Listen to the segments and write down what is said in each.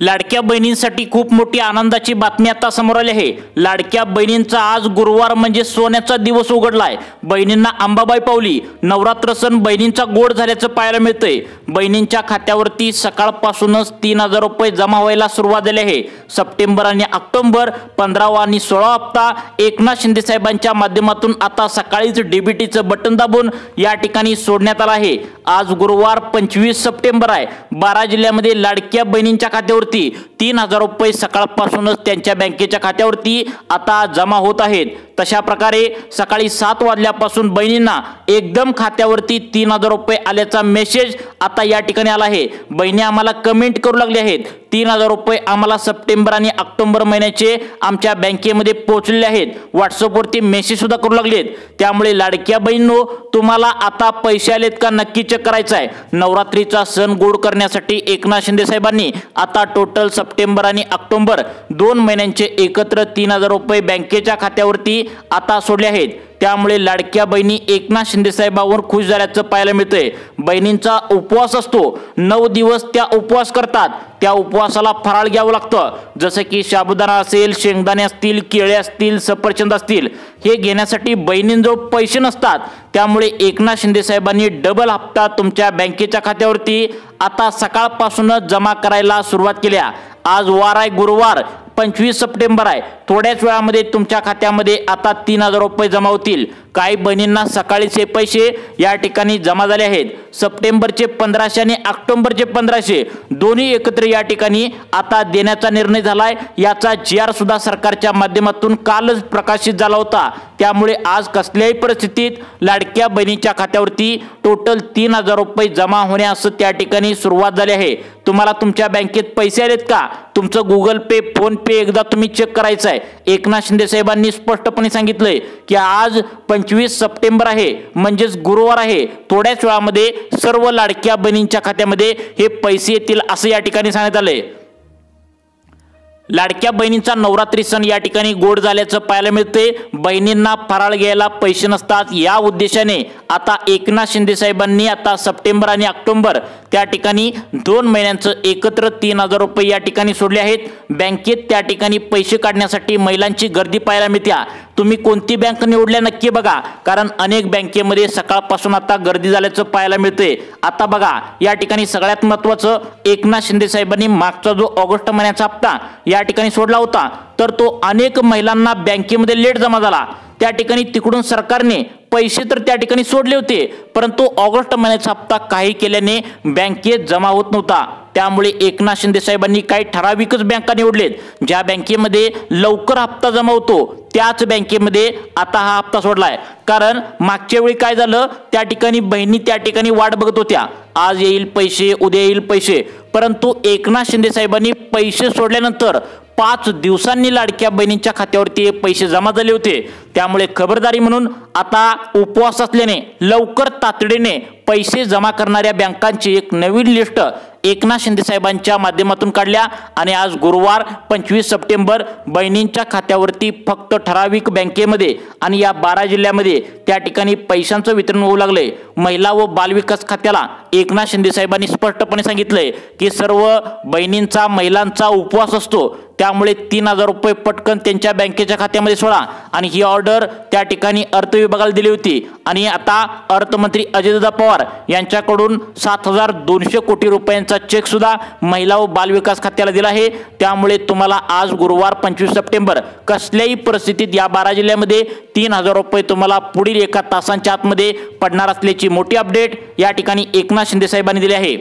लाडक्या बहिणींसाठी खूप मोठी आनंदाची बातमी आता समोर आली आहे। लाडक्या बहिणींचा आज गुरुवार म्हणजे सोन्याचा दिवस उघडलाय। बहिणींना अंबाबाई पावली, नवरात्र सण बहिणींचा गोड झाल्याचं पाहायला मिळतंय। बहिणींच्या खात्यावरती सकाळपासूनच 3000 रुपये जमा व्हायला सुरुवात झाली आहे। सप्टेंबर आणि ऑक्टोबर 15वा आणि 16वा हप्ता एकनाथ शिंदे साहेबांच्या माध्यमातून आता सकाळीच डीबीटीचं बटन दाबून या ठिकाणी सोडण्यात आलं आहे। आज गुरुवार 25 सप्टेंबर आहे। 12 जिल्ह्यामध्ये लाडक्या बहिणींच्या खात्यावरती 3000 रुपये सकाळपासूनच त्यांच्या बँकेच्या खात्यावरती आता जमा होत आहेत। तशा प्रकारे सकाळी 7 वाजल्यापासून बहिणींना एकदम खात्यावरती 3000 रुपये आल्याचा मेसेज आता या ठिकाणी आला आहे। बहिणी आम्हाला कमेंट करू लागले आहेत, 3000 रुपये आम्हाला सप्टेंबर आणि ऑक्टोबर महिन्याचे आमच्या बँकेमध्ये पोहोचलेले आहेत। व्हॉट्सअपवरती मेसेज सुद्धा करू लागलेत। त्यामुळे लाडक्या बहिणींनो, तुम्हाला आता पैसे आलेत का नक्की चेक करायचं आहे। नवरात्रीचा सण गोड करण्यासाठी एकनाथ शिंदे साहेबांनी आता टोटल सप्टेंबर आणि ऑक्टोबर 2 महिन्यांचे एकत्र 3000 रुपये बँकेच्या खात्यावरती आता सोडले आहेत। त्यामुळे लाडक्या बहिणी एकनाथ शिंदे साहेबांवर खुश झाल्याचं पाहायला मिळतंय। बहिणींचा उपवास असतो, 9 दिवस त्या उपवास करतात। त्या उपवासाला फराळ घ्यावं लागतं, जसं की साबुदाणा असेल, शेंगदाणे असतील, केळे असतील, सफरचंद असतील। हे घेण्यासाठी बहिणींजवळ पैसे नसतात। त्यामुळे एकनाथ शिंदे साहेबांनी डबल हप्ता तुमच्या बँकेच्या खात्यावरती आता सकाळपासूनच जमा करायला सुरुवात केली। आज वार आहे गुरुवार, 25 सप्टेंबर आहे। थोड्याच वेळामध्ये तुमच्या खात्यामध्ये आता 3000 रुपये जमा होतील। काही बहिणींना सकाळीच हे पैसे या ठिकाणी जमा झाले आहेत। सप्टेंबरचे 1500 आणि ऑक्टोबरचे 1500 दोन्ही एकत्र या ठिकाणी आता देण्याचा निर्णय झालाय। याचा GR सुद्धा सरकारच्या माध्यमातून कालच प्रकाशित झाला होता। त्यामुळे आज कसल्याही परिस्थितीत लाडक्या बहिणीच्या खात्यावरती टोटल 3000 रुपये जमा होण्यास त्या ठिकाणी सुरुवात झाली आहे। तुम्हाला तुमच्या बँकेत पैसे आलेत का? तुमचं गुगल पे, फोन पे एकदा तुम्ही चेक करायचं आहे। एकनाथ शिंदे साहेबांनी स्पष्टपणे सांगितलंय की आज 25 सप्टेंबर आहे, म्हणजेच गुरुवार आहे। थोड्याच वेळामध्ये सर्व लाडक्या बहिणींच्या खात्यामध्ये हे पैसे येतील असं या ठिकाणी सांगण्यात आलंय। लाडक्या बहिणींचा नवरात्री सण या ठिकाणी गोड झाल्याचं पाहायला मिळते। बहिणींना फराळ घ्यायला पैसे नसतात, या उद्देशाने आता एकनाथ शिंदे साहेबांनी आता सप्टेंबर आणि ऑक्टोबर त्या ठिकाणी 2 महिन्यांचं एकत्र 3000 रुपये या ठिकाणी सोडले आहेत। बँकेत त्या ठिकाणी पैसे काढण्यासाठी महिलांची गर्दी पाहायला मिळते। तुम्ही कोणती बँक निवडल्या नक्की बघा, कारण अनेक बँकेमध्ये सकाळपासून आता गर्दी झाल्याचं पाहायला मिळते। आता बघा, या ठिकाणी सगळ्यात महत्त्वाचं, एकनाथ शिंदे साहेबांनी मागचा जो ऑगस्ट महिन्याचा हप्ता या ठिकाणी सोडला होता, तर तो अनेक महिलांना बँकेमध्ये लेट जमा झाला। त्या ठिकाणी तिकडून सरकारने पैसे तर त्या ठिकाणी सोडले होते, परंतु ऑगस्ट महिन्याचा हप्ता काही केल्याने बँकेत जमा होत नव्हता। त्यामुळे एकनाथ शिंदे साहेबांनी काही ठराविकच बँका निवडलेत, ज्या बँकेमध्ये लवकर हप्ता जमा होतो त्याच बँकेमध्ये आता हा हप्ता सोडलाय। कारण मागच्या वेळी काय झालं, त्या ठिकाणी बहिणी त्या ठिकाणी वाट बघत होत्या, आज येईल पैसे, उद्या येईल पैसे, परंतु एकनाथ शिंदे साहेबांनी पैसे सोडल्यानंतर 5 दिवसांनी लाडक्या बहिणींच्या खात्यावरती पैसे जमा झाले होते। त्यामुळे खबरदारी म्हणून आता उपवास असल्याने लवकर तातडीने पैसे जमा करणाऱ्या बँकांची एक नवीन लिस्ट एकनाथ शिंदे साहेबांच्या माध्यमातून काढल्या आणि आज गुरुवार 25 सप्टेंबर बहिणींच्या खात्यावरती फक्त ठराविक बँकेमध्ये आणि या 12 जिल्ह्यामध्ये त्या ठिकाणी पैशांचं वितरण होऊ लागले। महिला व बालविकास खात्याला एकनाथ शिंदे साहेबांनी स्पष्टपणे सांगितलंय की सर्व बहिणींचा, महिलांचा उपवास असतो, त्यामुळे 3000 रुपये पटकन त्यांच्या बँकेच्या खात्यामध्ये सोडा। आणि ही ऑर्डर त्या ठिकाणी अर्थ विभागाला दिली होती आणि आता अर्थमंत्री अजयदादा पवार यांच्याकडून 7200 कोटी रुपयांचा चेक सुद्धा महिला व बालविकास खात्याला दिला आहे। त्यामुळे तुम्हाला आज गुरुवार 25 सप्टेंबर कसल्याही परिस्थितीत या 12 जिल्ह्यामध्ये 3000 रुपये तुम्हाला पुढील 1 तासांच्या आतमध्ये पडणार असल्याची मोठी अपडेट या ठिकाणी एकनाथ शिंदे साहेबांनी दिली आहे।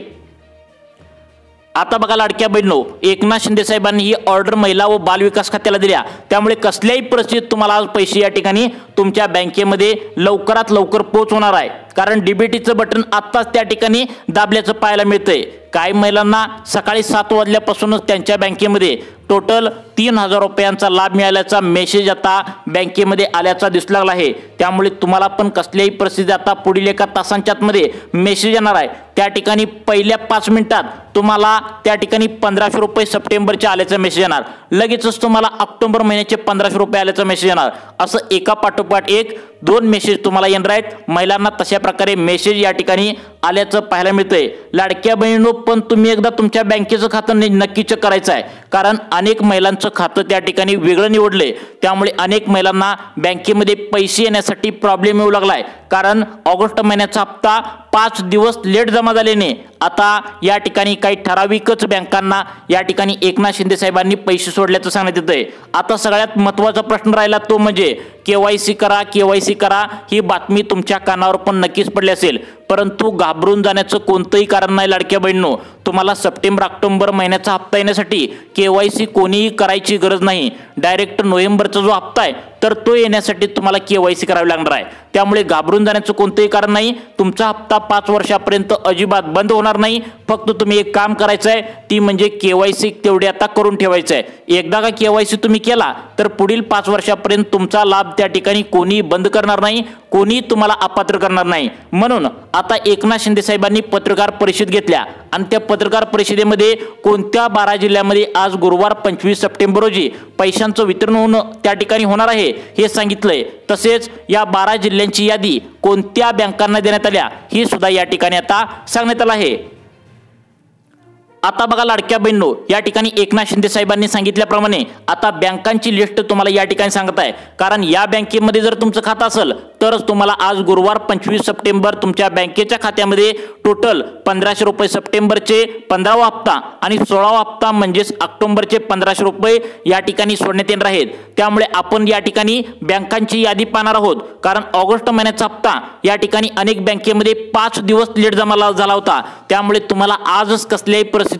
आता बघा लाडक्या बहिणींनो, एकनाथ शिंदे साहेबांनी ही ऑर्डर महिला व बालविकास खात्याला दिल्या। त्यामुळे कसल्याही परिस्थितीत तुम्हाला आज पैसे या ठिकाणी तुमच्या बँकेमध्ये लवकरात लवकर पोहोचवणार आहे। कारण डीबीटीचं बटन आत्ताच त्या ठिकाणी दाबल्याचं पाहायला मिळतंय। काही महिलांना सकाळी 7 वाजल्यापासूनच त्यांच्या बँकेमध्ये टोटल 3000 रुपयांचा लाभ मिळाल्याचा मेसेज आता बँकेमध्ये आल्याचा दिसू लागला आहे। त्यामुळे तुम्हाला पण कसल्याही परिस्थितीत आता पुढील 1 तासांच्या आतमध्ये मेसेज येणार आहे। त्या ठिकाणी पहिल्या 5 मिनिटात तुम्हाला त्या ठिकाणी 1500 रुपये सप्टेंबरचे आल्याचा मेसेज येणार, लगेचच तुम्हाला ऑक्टोबर महिन्याचे 1500 रुपये आल्याचा मेसेज येणार। असं एका पाठोपाठ एक 2 मेसेज तुम्हाला येणार आहेत। महिलांना तशा प्रकारे मेसेज या ठिकाणी आल्याचं पाहायला मिळतंय। लाडक्या बहिणींनो, पण तुम्ही एकदा तुमच्या बँकेचं खातं नक्की चेक करायचं आहे, कारण अनेक महिलांचं खातं त्या ठिकाणी वेगळं निवडलंय। त्यामुळे अनेक महिलांना बँकेमध्ये पैसे येण्यासाठी प्रॉब्लेम येऊ लागलाय, कारण ऑगस्ट महिन्याचा हप्ता 5 दिवस लेट जमा झाल्याने आता या ठिकाणी काही ठराविकच बँकांना या ठिकाणी एकनाथ शिंदे साहेबांनी पैसे सोडल्याचं सांगण्यात येतंय। आता सगळ्यात महत्त्वाचा प्रश्न राहिला तो म्हणजे केवायसी करा, केवायसी करा। ही बातमी तुमच्या कानावर पण नक्कीच पडली असेल, परंतु घाबरून जाण्याचं कोणतंही कारण नाही लाडक्या बहिणींनो। तुम्हाला सप्टेंबर ऑक्टोबर महिन्याचा हप्ता येण्यासाठी केवायसी कोणीही करायची गरज नाही। डायरेक्ट नोव्हेंबरचा जो हप्ता आहे तर तो येण्यासाठी तुम्हाला केवायसी करावी लागणार आहे। त्यामुळे घाबरून जाण्याचं कोणतंही कारण नाही। तुमचा हप्ता 5 वर्षापर्यंत अजिबात बंद होणार नाही। फक्त तुम्ही एक काम करायचं आहे, ती म्हणजे केवायसी तेवढी आता करून ठेवायचं आहे। एकदा का केवायसी तुम्ही केला तर पुढील 5 वर्षापर्यंत तुमचा लाभ त्या ठिकाणी कोणी बंद करणार नाही, कोणी तुम्हाला अपात्र करणार नाही। म्हणून आता एकनाथ शिंदे साहेबांनी पत्रकार परिषद घेतल्या आणि त्या पत्रकार परिषदेमध्ये कोणत्या 12 जिल्ह्यामध्ये आज गुरुवार 25 सप्टेंबर रोजी पैशांचं वितरण त्या ठिकाणी होणार आहे हे सांगितलंय। तसेच या 12 जिल्ह्यांची यादी कोणत्या बँकांना देण्यात आल्या ही सुद्धा या ठिकाणी आता सांगण्यात आलं आहे। आता बघा लाडक्या बहिणींनो, या ठिकाणी एकनाथ शिंदे साहेबांनी सांगितल्याप्रमाणे आता बँकांची लिस्ट तुम्हाला या ठिकाणी सांगत आहे, कारण या बँकेमध्ये जर तुमचं खातं असेल तरच तुम्हाला आज गुरुवार 25 सप्टेंबर तुमच्या बँकेच्या खात्यामध्ये टोटल 1500 रुपये सप्टेंबरचे 15वा हप्ता आणि 16वा हप्ता म्हणजेच ऑक्टोबरचे 1500 रुपये या ठिकाणी सोडण्यात येणार आहेत। त्यामुळे आपण या ठिकाणी बँकांची यादी पाहणार आहोत, कारण ऑगस्ट महिन्याचा हप्ता या ठिकाणी अनेक बँकेमध्ये 5 दिवस लेट जमा झाला होता। त्यामुळे तुम्हाला आजच कसल्याही परिस्थितीत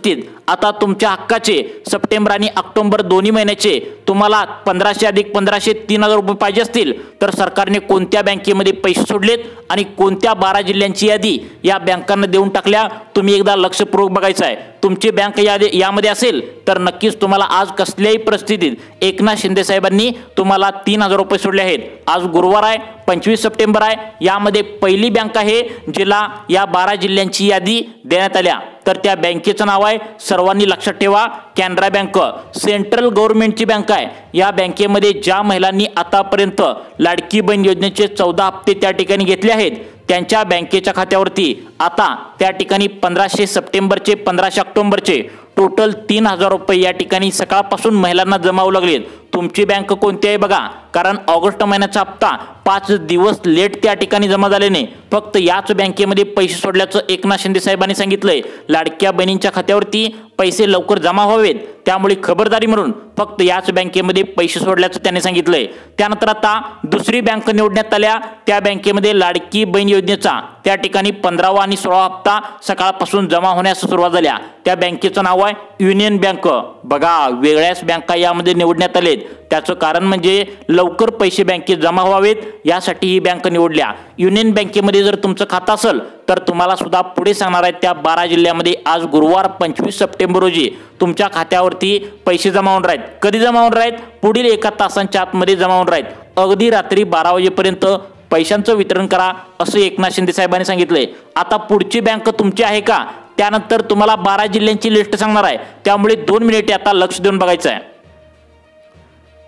आता तुमच्या हक्काचे सप्टेंबर आणि ऑक्टोबर दोन्ही महिन्याचे तुम्हाला 1500 अधिक 1500 3000 रुपये पाहिजे असतील तर सरकारने कोणत्या बँकेमध्ये पैसे सोडलेत आणि कोणत्या 12 जिल्ह्यांची यादी या बँकांना देऊन टाकल्या तुम्ही एकदा लक्षपूर्वक बघायचं आहे। तुमची बँक यामध्ये असेल तर नक्कीच तुम्हाला आज कसल्याही परिस्थितीत एकनाथ शिंदे साहेबांनी तुम्हाला 3000 रुपये सोडले आहेत। आज गुरुवार आहे, 25 सप्टेंबर आहे। यामध्ये पहिली बँक आहे जिला या 12 जिल्ह्यांची यादी देण्यात आल्या, तर त्या बँकेचं नाव आहे, सर्वांनी लक्षात ठेवा, कॅनरा बँक। सेंट्रल गव्हर्नमेंटची बँक आहे। या बँकेमध्ये ज्या महिलांनी आतापर्यंत लाडकी बहीण योजनेचे 14 हप्ते त्या ठिकाणी घेतले आहेत त्यांच्या बँकेच्या खात्यावरती आता त्या ठिकाणी 1500 सप्टेंबरचे 1500 ऑक्टोबरचे टोटल 3000 रुपये या ठिकाणी सकाळपासून महिलांना जमा होऊ लागलेत। तुमची बँक कोणती आहे बघा, कारण ऑगस्ट महिन्याचा हप्ता 5 दिवस लेट त्या ठिकाणी जमा झाल्याने फक्त याच बँकेमध्ये पैसे सोडल्याचं एकनाथ शिंदे साहेबांनी सांगितलंय। लाडक्या बहिणींच्या खात्यावरती पैसे लवकर जमा व्हावेत त्यामुळे खबरदारी म्हणून फक्त याच बँकेमध्ये पैसे सोडल्याचं त्यांनी सांगितलंय। त्यानंतर आता दुसरी बँक निवडण्यात आल्या, त्या बँकेमध्ये लाडकी बहीण योजनेचा त्या ठिकाणी 15वा आणि 16वा हप्ता सकाळपासून जमा होण्यास सुरुवात झाल्या। त्या बँकेचं नाव आहे युनियन बँक। बघा, वेगळ्याच बँका यामध्ये निवडण्यात आलेत, त्याचं कारण म्हणजे लवकर पैसे बँकेत जमा व्हावेत यासाठी ही बँक निवडल्या। युनियन बँकेमध्ये जर तुमचं खातं असेल तर तुम्हाला सुद्धा पुढे सांगणार आहेत त्या 12 जिल्ह्यामध्ये आज गुरुवार 25 सप्टेंबर रोजी तुमच्या खात्यावरती पैसे जमा होणार आहेत। कधी जमा होणार आहेत? पुढील 1 तासांच्या आतमध्ये जमा होणार आहेत। अगदी रात्री 12 वाजेपर्यंत पैशांचं वितरण करा असं एकनाथ शिंदे साहेबांनी सांगितलंय। आता पुढची बँक तुमची आहे का त्यानंतर तुम्हाला 12 जिल्ह्यांची लिस्ट सांगणार आहे, त्यामुळे 2 मिनिटे आता लक्ष देऊन बघायचं आहे।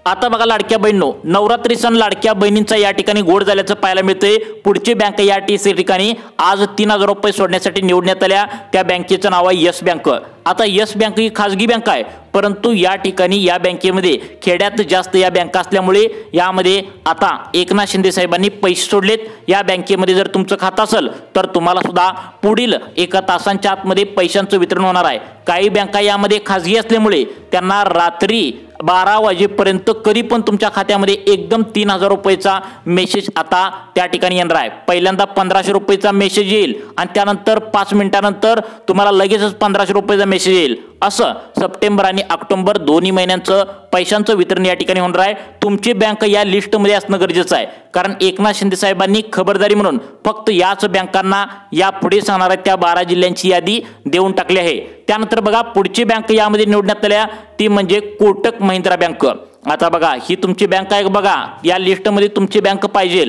आता बघा लाडक्या बहिणींनो, नवरात्री सण लाडक्या बहिणींचा या ठिकाणी गोड झाल्याचं पाहायला मिळतंय। पुढची बँक या ठिकाणी आज 3000 रुपये सोडण्यासाठी निवडण्यात आल्या, त्या बँकेचं नाव आहे यस बँक। आता यस बँक ही खाजगी बँक आहे, परंतु या ठिकाणी या बँकेमध्ये खेड्यात जास्त या बँका असल्यामुळे यामध्ये आता एकनाथ शिंदे साहेबांनी पैसे सोडलेत। या बँकेमध्ये जर तुमचं खातं असेल तर तुम्हाला सुद्धा पुढील 1 तासांच्या आतमध्ये पैशांचं वितरण होणार आहे। काही बँका यामध्ये खाजगी असल्यामुळे त्यांना रात्री 12 वाजेपर्यंत कधी पण तुमच्या खात्यामध्ये एकदम 3000 रुपयेचा मेसेज आता त्या ठिकाणी येणार आहे। पहिल्यांदा 1500 रुपयेचा मेसेज येईल आणि त्यानंतर 5 मिनिटांनंतर तुम्हाला लगेचच 1500 रुपयेचा मेसेज येईल। असं सप्टेंबर आणि ऑक्टोबर दोन्ही महिन्यांचं पैशांचं वितरण या ठिकाणी होणार आहे। तुमची बँक या लिस्टमध्ये असणं गरजेचं आहे, कारण एकनाथ शिंदे साहेबांनी खबरदारी म्हणून फक्त याच बँकांना यापुढे सांगणाऱ्या त्या 12 जिल्ह्यांची यादी देऊन टाकली आहे। त्यानंतर बघा पुढची बँक यामध्ये निवडण्यात आल्या ती म्हणजे कोटक महिंद्रा बँक। आता बघा ही तुमची बँक आहे बघा, या लिस्टमध्ये तुमची बँक पाहिजे।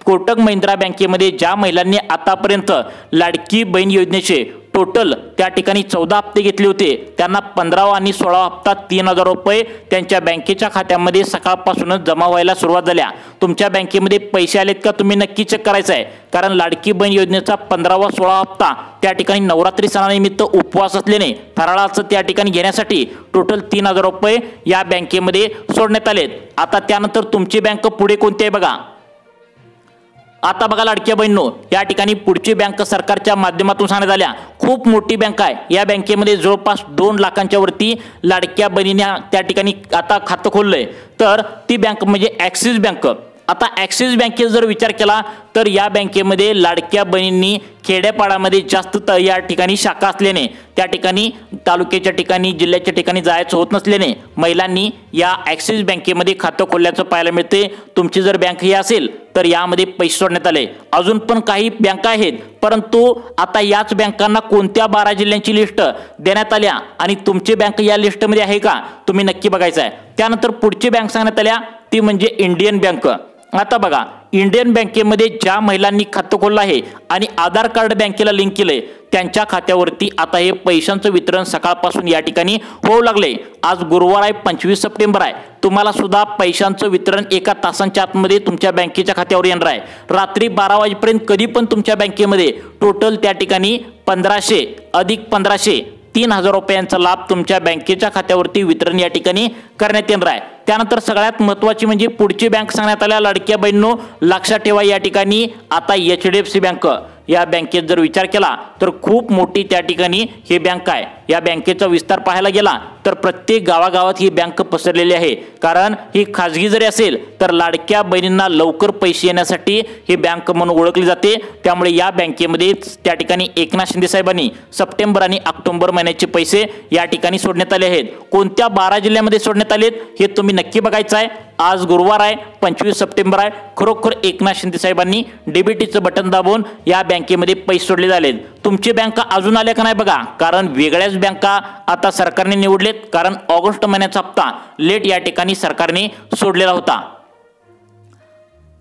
कोटक महिंद्रा बँकेमध्ये ज्या महिलांनी आतापर्यंत लाडकी बहीण योजनेचे टोटल त्या ठिकाणी 14 हप्ते घेतले होते त्यांना 15वा आणि 16वा हप्ता 3000 रुपये त्यांच्या बँकेच्या खात्यामध्ये सकाळपासूनच जमा व्हायला सुरुवात झाल्या। तुमच्या बँकेमध्ये पैसे आलेत का तुम्ही नक्की चेक करायचं आहे, कारण लाडकी बहीण योजनेचा 15वा 16वा हप्ता त्या ठिकाणी नवरात्री सणानिमित्त उपवास असल्याने फराळाचं त्या ठिकाणी घेण्यासाठी टोटल 3000 रुपये या बँकेमध्ये सोडण्यात आलेत। आता त्यानंतर तुमची बँक पुढे कोणती आहे बघा। आता बघा लाडक्या बहिणींनो, या ठिकाणी पुढची बँक सरकारच्या माध्यमातून सांगण्यात आल्या खूप मोठी बँक आहे। या बँकेमध्ये जवळपास 2 लाखांच्या वरती लाडक्या बहिणींना त्या ठिकाणी आता खातं खोललंय, तर ती बँक म्हणजे ॲक्सिस बँक। आता ॲक्सिस बँकेचा जर विचार केला तर या बँकेमध्ये लाडक्या बहिणींनी खेड्यापाड्यामध्ये जास्त या ठिकाणी शाखा असल्याने त्या ठिकाणी तालुक्याच्या ठिकाणी जिल्ह्याच्या ठिकाणी जायचं होत नसल्याने महिलांनी या ॲक्सिस बँकेमध्ये खातं खोलल्याचं पाहायला मिळते। तुमची जर बँक ही असेल तर यामध्ये पैसे सोडण्यात आले। अजून पण काही बँका आहेत, परंतु आता याच बँकांना कोणत्या 12 जिल्ह्यांची लिस्ट देण्यात आल्या आणि तुमची बँक या लिस्टमध्ये आहे का तुम्ही नक्की बघायचं आहे। त्यानंतर पुढची बँक सांगण्यात आल्या ती म्हणजे इंडियन बँक। आता बघा, इंडियन बँकेमध्ये ज्या महिलांनी खातं खोललं आहे आणि आधार कार्ड बँकेला लिंक केलंय त्यांच्या खात्यावरती आता हे पैशांचं वितरण सकाळपासून या ठिकाणी होऊ लागले। आज गुरुवार आहे, 25 सप्टेंबर आहे। तुम्हाला सुद्धा पैशांचं वितरण एका तासांच्या आतमध्ये तुमच्या बँकेच्या खात्यावर येणार आहे। रात्री 12 वाजेपर्यंत कधी पण तुमच्या बँकेमध्ये टोटल त्या ठिकाणी 1500 अधिक 1500 3000 रुपयांचा लाभ तुमच्या बँकेच्या खात्यावरती वितरण या ठिकाणी करण्यात येणार आहे। त्यानंतर सगळ्यात महत्त्वाची म्हणजे पुढची बँक सांगण्यात आल्या लाडक्या बहिणींनो, लक्षात ठेवा या ठिकाणी आता HDFC बँक। या बँकेत जर विचार केला तर खूप मोठी त्या ठिकाणी ही बँक आहे। या बँकेचा विस्तार पाहायला गेला तर प्रत्येक गावागावात ही बँक पसरलेली आहे, कारण ही खाजगी जरी असेल तर लाडक्या बहिणींना लवकर पैसे येण्यासाठी ही बँक म्हणून ओळखली जाते। त्यामुळे या बँकेमध्ये त्या ठिकाणी एकनाथ शिंदे साहेबांनी सप्टेंबर आणि ऑक्टोबर महिन्याचे पैसे या ठिकाणी सोडण्यात आले आहेत। कोणत्या 12 जिल्ह्यामध्ये सोडण्यात आलेत हे तुम्ही नक्की बघायचं आहे। आज गुरुवार आहे, 25 सप्टेंबर आहे। खरोखर एकनाथ शिंदे साहेबांनी डीबीटीचं बटन दाबून या बँकेमध्ये पैसे सोडले झालेत। तुमची बँक अजून आल्या का नाही बघा, कारण वेगळ्याच बँका आता सरकारने निवडलेत, कारण ऑगस्ट महिन्याचा हप्ता लेट या ठिकाणी सरकारने सोडलेला होता।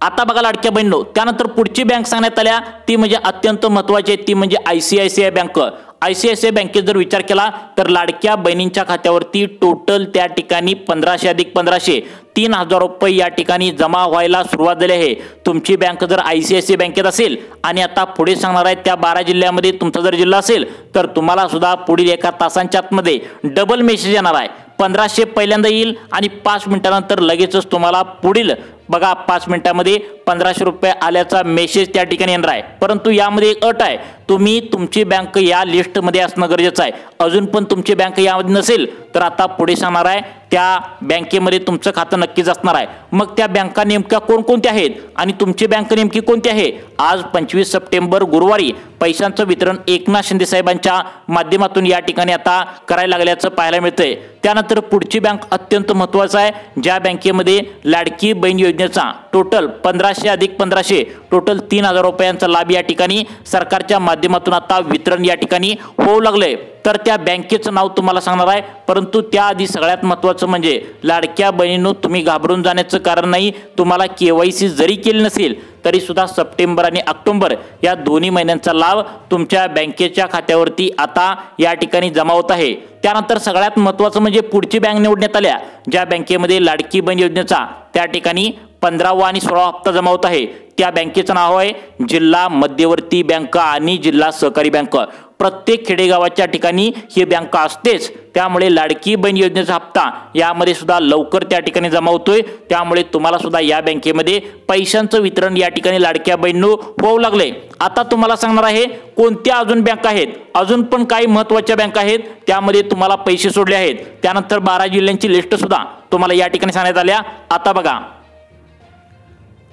आता बघा लाडक्या बहिणींनो, त्यानंतर पुढची बँक सांगण्यात आल्या ती म्हणजे अत्यंत महत्त्वाची आहे, ती म्हणजे ICICI बँक। ICICI बँकेत जर विचार केला तर लाडक्या बहिणींच्या खात्यावरती टोटल त्या ठिकाणी 1500 अधिक 1500 3000 रुपये या ठिकाणी जमा व्हायला सुरुवात झाली आहे। तुमची बँक जर ICICI बँकेत असेल आणि आता पुढे सांगणार आहे त्या 12 जिल्ह्यामध्ये तुमचा जर जिल्हा असेल तर तुम्हाला सुद्धा पुढील एका तासांच्या आतमध्ये डबल मेसेज येणार आहे। 1500 पहिल्यांदा येईल आणि 5 मिनिटानंतर लगेचच तुम्हाला पुढील बघा 5 मिनिटांमध्ये 1500 रुपये आल्याचा मेसेज त्या ठिकाणी येणार आहे। परंतु यामध्ये एक अट आहे, तुम्ही तुमची बँक या लिस्टमध्ये असणं गरजेचं आहे। अजून पण तुमची बँक यामध्ये नसेल तर आता पुढे सांगणार आहे त्या बँकेमध्ये तुमचं खातं नक्कीच असणार आहे। मग त्या बँका नेमक्या कोणकोणत्या आहेत आणि तुमची बँक नेमकी कोणती आहे? आज 25 सप्टेंबर गुरुवारी पैशांचं वितरण एकनाथ शिंदे साहेबांच्या माध्यमातून या ठिकाणी आता करायला लागल्याचं पाहायला मिळतंय। त्यानंतर पुढची बँक अत्यंत महत्त्वाचं आहे, ज्या बँकेमध्ये लाडकी बहीण योजनेचा टोटल 1500 अधिक 1500 टोटल 3000 रुपयांचा लाभ या ठिकाणी सरकारच्या माध्यमातून आता वितरण या ठिकाणी होऊ लागले। तर त्या बँकेचं नाव तुम्हाला सांगणार आहे, परंतु त्याआधी सगळ्यात महत्त्वाचं म्हणजे लाडक्या बहिणींनो, तुम्ही घाबरून जाण्याचं कारण नाही। तुम्हाला KYC जरी केली नसेल तरी सुद्धा सप्टेंबर आणि ऑक्टोबर या दोन्ही महिन्यांचा लाभ तुमच्या बँकेच्या खात्यावरती आता या ठिकाणी जमा होत आहे। त्यानंतर सगळ्यात महत्त्वाचं म्हणजे पुढची बँक निवडण्यात आल्या ज्या बँकेमध्ये लाडकी बहीण योजनेचा त्या ठिकाणी 15वा आणि 16वा हप्ता जमा होत आहे, त्या बँकेचं नाव आहे जिल्हा मध्यवर्ती बँक आणि जिल्हा सहकारी बँक। प्रत्येक खेडेगावाच्या ठिकाणी ही बँक असतेच, त्यामुळे लाडकी बहीण योजनेचा हप्ता यामध्ये सुद्धा लवकर त्या ठिकाणी जमा होतोय। त्यामुळे तुम्हाला सुद्धा या बँकेमध्ये पैशांचं वितरण या ठिकाणी लाडक्या बहिणींनो होऊ लागले। आता तुम्हाला सांगणार आहे कोणत्या अजून बँका आहेत, अजून पण काही महत्त्वाच्या बँका आहेत त्यामध्ये तुम्हाला पैसे सोडले आहेत। त्यानंतर 12 जिल्ह्यांची लिस्ट सुद्धा तुम्हाला या ठिकाणी सांगण्यात आल्या।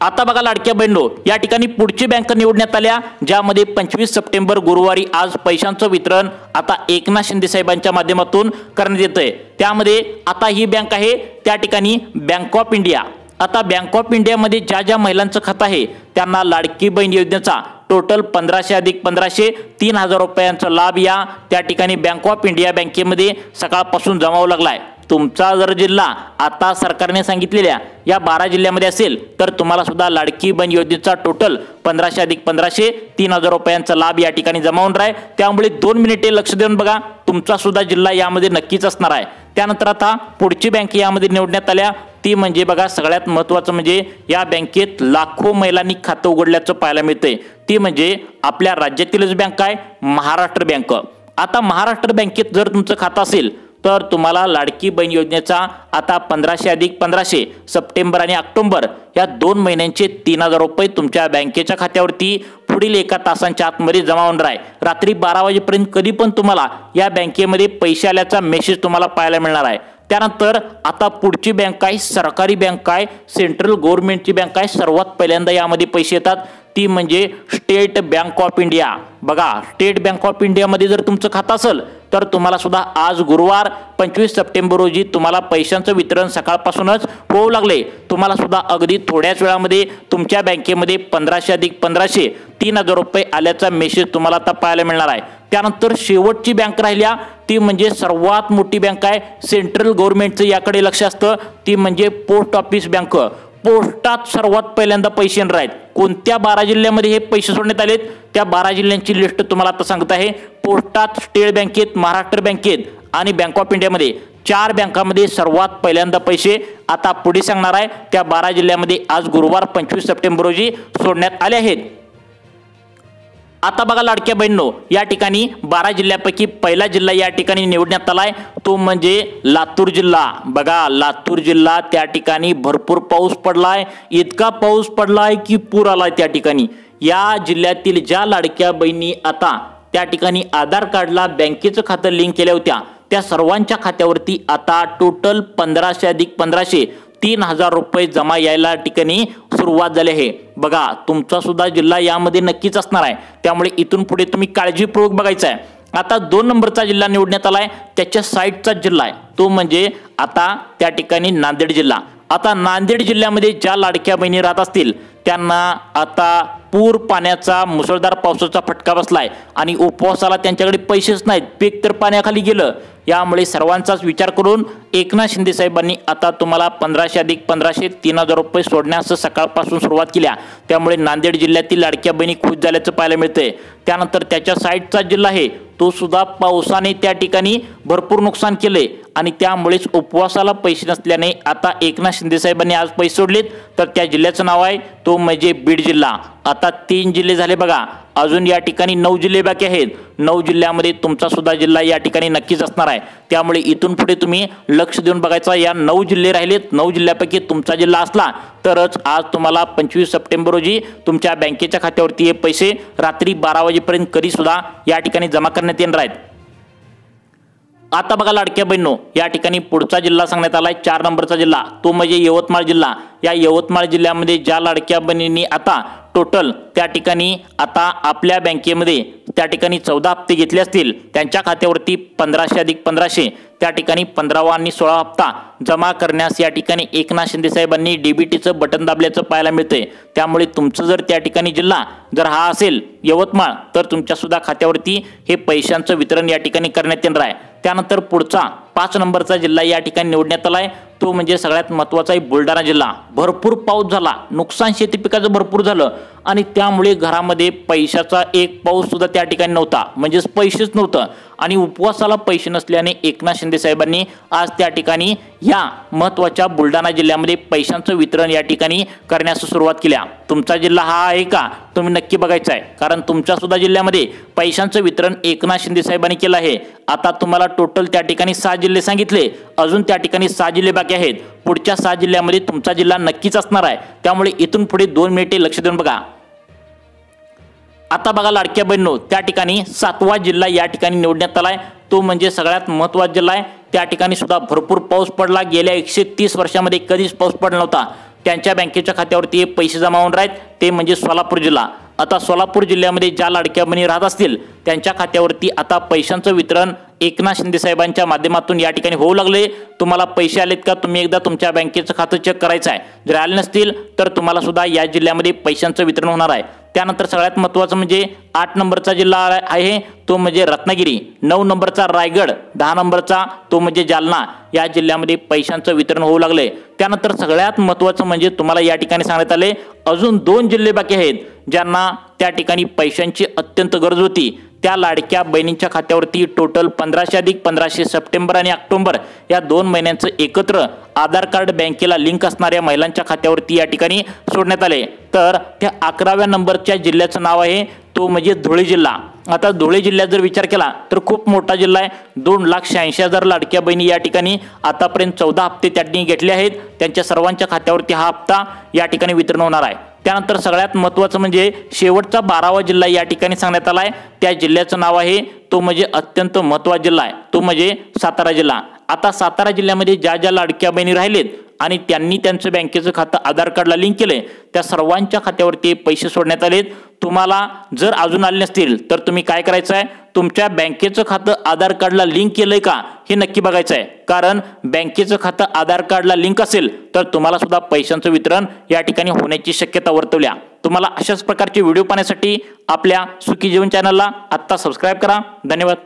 आता बघा लाडक्या बहिणींनो, या ठिकाणी पुढची बँक निवडण्यात आल्या ज्यामध्ये 25 सप्टेंबर गुरुवारी आज पैशांचं वितरण आता एकनाथ शिंदे साहेबांच्या माध्यमातून करण्यात येतंय। त्यामध्ये आता ही बँक आहे त्या ठिकाणी बँक ऑफ इंडिया। आता बँक ऑफ इंडियामध्ये ज्या ज्या महिलांचं खातं आहे त्यांना लाडकी बहीण योजनेचा टोटल 1500 अधिक 1500 3000 रुपयांचा लाभ या त्या ठिकाणी बँक ऑफ इंडिया बँकेमध्ये सकाळपासून जमा होऊ लागलाय। तुमचा जर जिल्हा आता सरकारने सांगितलेल्या या 12 जिल्ह्यामध्ये असेल तर तुम्हाला सुद्धा लाडकी बहीण योजनेचा टोटल 1500 अधिक 1500 3000 रुपयांचा लाभ या ठिकाणी जमा होणार आहे। त्यामुळे 2 मिनिटे लक्ष देऊन बघा, तुमचा सुद्धा जिल्हा यामध्ये नक्कीच असणार आहे। त्यानंतर आता पुढची बँक यामध्ये निवडण्यात आल्या ती म्हणजे बघा सगळ्यात महत्त्वाचं म्हणजे या बँकेत लाखो महिलांनी खातं उघडल्याचं पाहायला मिळतंय, ती म्हणजे आपल्या राज्यातीलच बँक आहे महाराष्ट्र बँक। आता महाराष्ट्र बँकेत जर तुमचं खातं असेल तर तुम्हाला लाडकी बहीण योजनेचा आता 1500 अधिक 1500 सप्टेंबर आणि ऑक्टोबर या 2 महिन्यांचे 3000 रुपये तुमच्या बँकेच्या खात्यावरती पुढील 1 तासांच्या आतमध्ये जमा होणार आहे। रात्री 12 वाजेपर्यंत कधी पण तुम्हाला या बँकेमध्ये पैसे आल्याचा मेसेज तुम्हाला पाहायला मिळणार आहे। त्यानंतर आता पुढची बँक आहे सरकारी बँक आहे, सेंट्रल गव्हर्नमेंटची बँक आहे। सर्वात पहिल्यांदा यामध्ये पैसे येतात ती म्हणजे स्टेट बँक ऑफ इंडिया। बघा स्टेट बँक ऑफ इंडियामध्ये जर तुमचं खातं असेल तर तुम्हाला सुद्धा आज गुरुवार 25 सप्टेंबर रोजी तुम्हाला पैशांचं वितरण सकाळपासूनच होऊ लागले। तुम्हाला सुद्धा अगदी थोड्याच वेळामध्ये तुमच्या बँकेमध्ये 1500 अधिक 1500 3000 रुपये आल्याचा मेसेज तुम्हाला आता पाहायला मिळणार आहे। त्यानंतर शेवटची बँक राहिल्या ती म्हणजे सर्वात मोठी बँक आहे, सेंट्रल गव्हर्नमेंटचं याकडे लक्ष असतं, ती म्हणजे पोस्ट ऑफिस बँक। पोस्टात सर्वात पहिल्यांदा पैसे येणार आहेत। कोणत्या 12 जिल्ह्यामध्ये हे पैसे सोडण्यात आलेत त्या 12 जिल्ह्यांची लिस्ट तुम्हाला आता सांगत आहे। पोस्टात, स्टेट बँकेत, महाराष्ट्र बँकेत आणि बँक ऑफ इंडियामध्ये 4 बँकांमध्ये सर्वात पहिल्यांदा पैसे आता पुढे सांगणार आहे त्या 12 जिल्ह्यामध्ये आज गुरुवार 25 सप्टेंबर रोजी सोडण्यात आले आहेत। आता बघा लाडक्या बहिणींनो, या ठिकाणी 12 जिल्ह्यापैकी पहिला जिल्हा या ठिकाणी निवडण्यात आलाय तो म्हणजे लातूर जिल्हा। बघा लातूर जिल्हा त्या ठिकाणी भरपूर पाऊस पडलाय, इतका पाऊस पडलाय की पूर आलाय त्या ठिकाणी। या जिल्ह्यातील ज्या लाडक्या बहिणी आता त्या ठिकाणी आधार कार्डला बँकेचं खातं लिंक केल्या होत्या त्या सर्वांच्या खात्यावरती आता टोटल 1500 अधिक 1500 3000 रुपये जमा यायला ठिकाणी सुरुवात झाली आहे। बघा तुमचा सुद्धा जिल्हा यामध्ये नक्कीच असणार आहे, त्यामुळे इथून पुढे तुम्ही काळजीपूर्वक बघायचं आहे। आता 2 नंबरचा जिल्हा निवडण्यात आलाय त्याच्या साईडचा जिल्हा आहे तो म्हणजे आता त्या ठिकाणी नांदेड जिल्हा। आता नांदेड जिल्ह्यामध्ये ज्या लाडक्या बहिणी राहत असतील त्यांना आता पूर पाण्याचा मुसळधार पावसाचा फटका बसलाय आणि उपवासाला त्यांच्याकडे पैसेच नाहीत, पीक तर पाण्याखाली गेलं। यामुळे सर्वांचाच विचार करून एकनाथ शिंदे साहेबांनी आता तुम्हाला 1500 अधिक 1500 3000 रुपये सोडण्यास सकाळपासून सुरुवात केल्या, त्यामुळे नांदेड जिल्ह्यातील लाडक्या बहिणी खुश झाल्याचं पाहायला मिळतंय। त्यानंतर त्याच्या साईडचा जिल्हा आहे तो सुद्धा पावसाने त्या ठिकाणी भरपूर नुकसान केले आणि त्यामुळेच उपवासाला पैसे नसल्याने आता एकनाथ शिंदे साहेबांनी आज पैसे सोडलेत, तर त्या जिल्ह्याचं नाव आहे तो म्हणजे बीड जिल्हा। आता 3 जिल्हे झाले बघा, अजून या ठिकाणी 9 जिल्हे बाकी आहेत। 9 जिल्ह्यामध्ये तुमचा सुद्धा जिल्हा या ठिकाणी नक्कीच असणार आहे, त्यामुळे इथून पुढे तुम्ही लक्ष देऊन बघायचा। या 9 जिल्हे राहिलेत, 9 जिल्ह्यापैकी तुमचा जिल्हा असला तरच आज तुम्हाला 25 सप्टेंबर रोजी तुमच्या बँकेच्या खात्यावरती हे पैसे रात्री 12 वाजेपर्यंत कधी सुद्धा या ठिकाणी जमा करण्यात येणार आहेत। आता बघा लाडक्या बहिणींनो, या ठिकाणी पुढचा जिल्हा सांगण्यात आलाय 4 नंबरचा जिल्हा तो म्हणजे यवतमाळ जिल्हा। या यवतमाळ जिल्ह्यामध्ये ज्या लाडक्या बहिणींनी आता टोटल त्या ठिकाणी आता आपल्या बँकेमध्ये त्या ठिकाणी 14 हप्ते घेतले असतील त्यांच्या खात्यावरती 1500 अधिक 1500 त्या ठिकाणी 15वा आणि 16वा हप्ता जमा करण्यास या ठिकाणी एकनाथ शिंदे साहेबांनी डीबीटीचं बटन दाबल्याचं पाहायला मिळतंय। त्यामुळे तुमचं जर त्या ठिकाणी जिल्हा जर हा असेल यवतमाळ तर तुमच्या सुद्धा खात्यावरती हे पैशांचं वितरण या ठिकाणी करण्यात येणार आहे। त्यानंतर पुढचा 5 नंबरचा जिल्हा या ठिकाणी निवडण्यात आलाय तो म्हणजे सगळ्यात महत्त्वाचा आहे बुलढाणा जिल्हा। भरपूर पाऊस झाला, नुकसान शेती पिकाचं भरपूर झालं आणि त्यामुळे घरामध्ये पैशाचा एक पाऊस सुद्धा त्या ठिकाणी नव्हता, म्हणजेच पैसेच नव्हतं आणि उपवासाला पैसे नसल्याने एकनाथ शिंदे साहेबांनी आज त्या ठिकाणी या महत्त्वाच्या बुलढाणा जिल्ह्यामध्ये पैशांचं वितरण या ठिकाणी करण्यास सुरुवात केल्या। तुमचा जिल्हा हा आहे का तुम्ही नक्की बघायचं आहे, कारण तुमच्या सुद्धा जिल्ह्यामध्ये पैशांचं वितरण एकनाथ शिंदे साहेबांनी केलं आहे। आता तुम्हाला टोटल त्या ठिकाणी 6 जिल्हे सांगितले, अजून त्या ठिकाणी 6 जिल्हे बाकी आहेत। पुढच्या 6 जिल्ह्यामध्ये तुमचा जिल्हा नक्कीच असणार आहे, त्यामुळे इथून पुढे 2 मिनिटे लक्ष देऊन बघा। आता बघा लाडक्या बहिणींनो, त्या ठिकाणी 7वा जिल्हा या ठिकाणी निवडण्यात आलाय तो म्हणजे सगळ्यात महत्त्वाचा जिल्हा आहे। त्या ठिकाणी सुद्धा भरपूर पाऊस पडला, गेल्या 130 वर्षामध्ये कधीच पाऊस पडला नव्हता। त्यांच्या बँकेच्या खात्यावरती हे पैसे जमा होणार आहेत ते म्हणजे सोलापूर जिल्हा। आता सोलापूर जिल्ह्यामध्ये ज्या लाडक्या बहिणी राहत असतील त्यांच्या खात्यावरती आता पैशांचं वितरण एकनाथ शिंदे साहेबांच्या माध्यमातून या ठिकाणी होऊ लागले। तुम्हाला पैसे आलेत का तुम्ही एकदा तुमच्या बँकेचं खातं चेक करायचं आहे। जर आले नसतील तर तुम्हाला सुद्धा या जिल्ह्यामध्ये पैशांचं वितरण होणार आहे। त्यानंतर सगळ्यात महत्त्वाचं म्हणजे 8 नंबरचा जिल्हा आहे तो म्हणजे रत्नागिरी, 9 नंबरचा रायगड, 10 नंबरचा तो म्हणजे जालना, या जिल्ह्यामध्ये पैशांचं वितरण होऊ लागले। त्यानंतर सगळ्यात महत्त्वाचं म्हणजे तुम्हाला या ठिकाणी सांगण्यात आले अजून 2 जिल्हे बाकी आहेत ज्यांना त्या ठिकाणी पैशांची अत्यंत गरज होती। त्या लाडक्या बहिणींच्या खात्यावरती टोटल 1500 अधिक 1500 सप्टेंबर आणि ऑक्टोबर या 2 महिन्यांचं एकत्र आधार कार्ड बँकेला लिंक असणाऱ्या महिलांच्या खात्यावरती या ठिकाणी सोडण्यात आले। तर त्या 11व्या नंबरच्या जिल्ह्याचं नाव आहे तो म्हणजे धुळे जिल्हा। आता धुळे जिल्ह्यात जर विचार केला तर खूप मोठा जिल्हा आहे। 2,86,000 लाडक्या बहिणी या ठिकाणी आतापर्यंत 14 हप्ते त्यांनी घेतले आहेत। त्यांच्या सर्वांच्या खात्यावरती हा हप्ता या ठिकाणी वितरण होणार आहे। त्यानंतर सगळ्यात महत्त्वाचं म्हणजे शेवटचा 12वा जिल्हा या ठिकाणी सांगण्यात आला आहे। त्या जिल्ह्याचं नाव आहे तो म्हणजे अत्यंत महत्त्वाचा जिल्हा आहे तो म्हणजे सातारा जिल्हा। आता सातारा जिल्ह्यामध्ये ज्या ज्या लाडक्या बहिणी राहिलेत आणि त्यांनी त्यांचं बँकेचं खातं आधार कार्डला लिंक केले त्या सर्वांच्या खात्यावरती पैसे सोडण्यात आलेत। तुम्हाला जर अजून आले नसतील तर तुम्ही काय करायचं आहे, तुमच्या बँकेचं खातं आधार कार्डला लिंक केलंय का हे नक्की बघायचं आहे। कारण बँकेचं खातं आधार कार्डला लिंक असेल तर तुम्हाला सुद्धा पैशांचं वितरण या ठिकाणी होण्याची शक्यता वर्तवल्या। तुम्हाला अशाच प्रकारचे व्हिडिओ पाहण्यासाठी आपल्या सुखी जीवन चॅनलला आत्ता सबस्क्राईब करा। धन्यवाद।